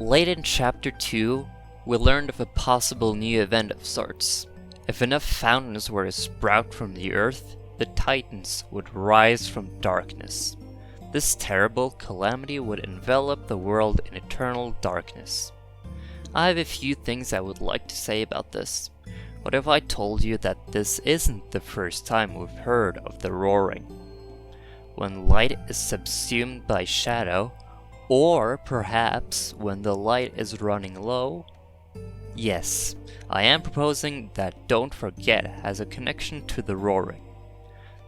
Late in Chapter 2, we learned of a possible new event of sorts. If enough fountains were to sprout from the earth, the Titans would rise from darkness. This terrible calamity would envelop the world in eternal darkness. I have a few things I would like to say about this. What if I told you that this isn't the first time we've heard of the roaring? When light is subsumed by shadow, or perhaps when the light is running low? Yes, I am proposing that Don't Forget has a connection to the roaring.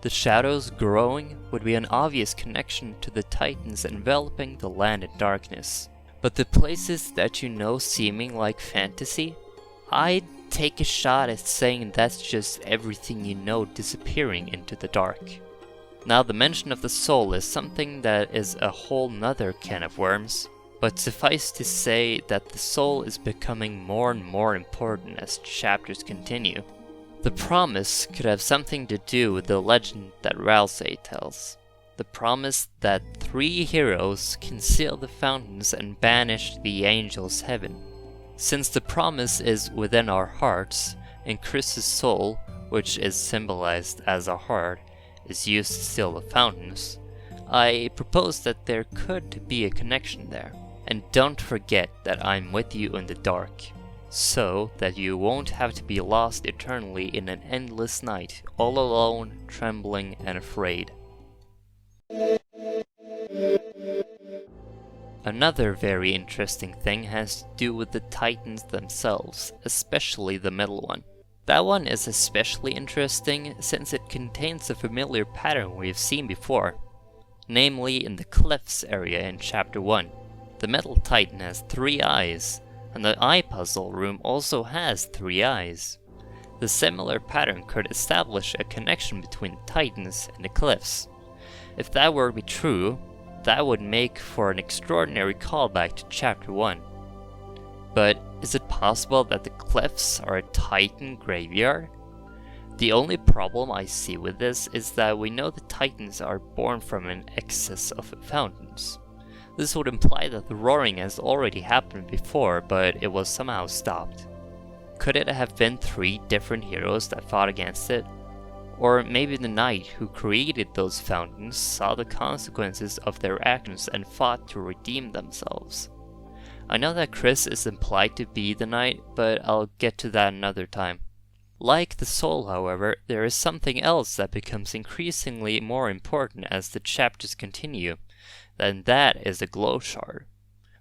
The shadows growing would be an obvious connection to the Titans enveloping the land in darkness. But the places that you know seeming like fantasy? I'd take a shot at saying that's just everything you know disappearing into the dark. Now, the mention of the soul is something that is a whole nother can of worms, but suffice to say that the soul is becoming more and more important as chapters continue. The promise could have something to do with the legend that Rousey tells. The promise that 3 heroes can seal the fountains and banish the angels' heaven. Since the promise is within our hearts, and Chris's soul, which is symbolized as a heart, is used to seal the fountains, I propose that there could be a connection there. And don't forget that I'm with you in the dark, so that you won't have to be lost eternally in an endless night, all alone, trembling and afraid. Another very interesting thing has to do with the Titans themselves, especially the middle one. That one is especially interesting since it contains a familiar pattern we've seen before, namely in the cliffs area in Chapter 1. The Metal Titan has 3 eyes, and the eye puzzle room also has 3 eyes. The similar pattern could establish a connection between the Titans and the cliffs. If that were to be true, that would make for an extraordinary callback to Chapter 1. But is it possible that the cliffs are a Titan graveyard? The only problem I see with this is that we know the Titans are born from an excess of fountains. This would imply that the roaring has already happened before, but it was somehow stopped. Could it have been 3 different heroes that fought against it? Or maybe the knight who created those fountains saw the consequences of their actions and fought to redeem themselves. I know that Chris is implied to be the knight, but I'll get to that another time. Like the soul, however, there is something else that becomes increasingly more important as the chapters continue, and that is a glow shard.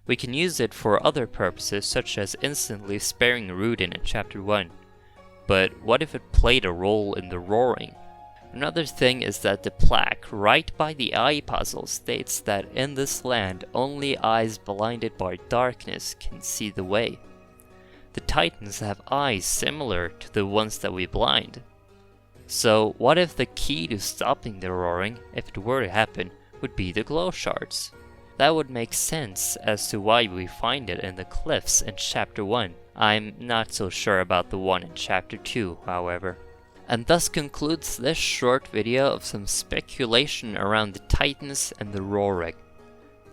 We can use it for other purposes, such as instantly sparing Rudin in Chapter 1. But what if it played a role in the roaring? Another thing is that the plaque right by the eye puzzle states that in this land only eyes blinded by darkness can see the way. The Titans have eyes similar to the ones that we blind. So what if the key to stopping the roaring, if it were to happen, would be the glow shards? That would make sense as to why we find it in the cliffs in Chapter 1. I'm not so sure about the one in Chapter 2, however. And thus concludes this short video of some speculation around the Titans and the roaring.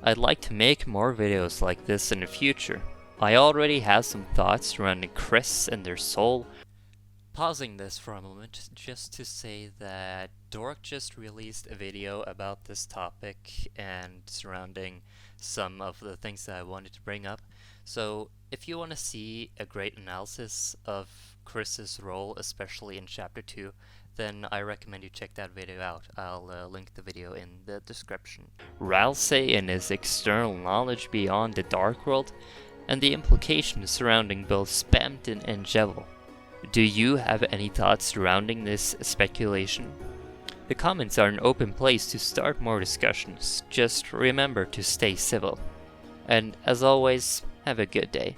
I'd like to make more videos like this in the future. I already have some thoughts surrounding Chris and their soul. Pausing this for a moment just to say that Dorked just released a video about this topic and surrounding some of the things that I wanted to bring up. So if you want to see a great analysis of Chris's role, especially in Chapter 2, then I recommend you check that video out. I'll link the video in the description. Rousey and his external knowledge beyond the Dark World, and the implications surrounding both Spamton and Jevil. Do you have any thoughts surrounding this speculation? The comments are an open place to start more discussions. Just remember to stay civil. And as always, have a good day.